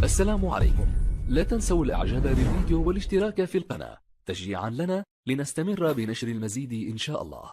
السلام عليكم. لا تنسوا الاعجاب بالفيديو والاشتراك في القناة تشجيعا لنا لنستمر بنشر المزيد إن شاء الله.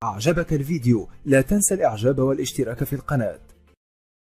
أعجبك الفيديو لا تنسى الإعجاب والاشتراك في القناة.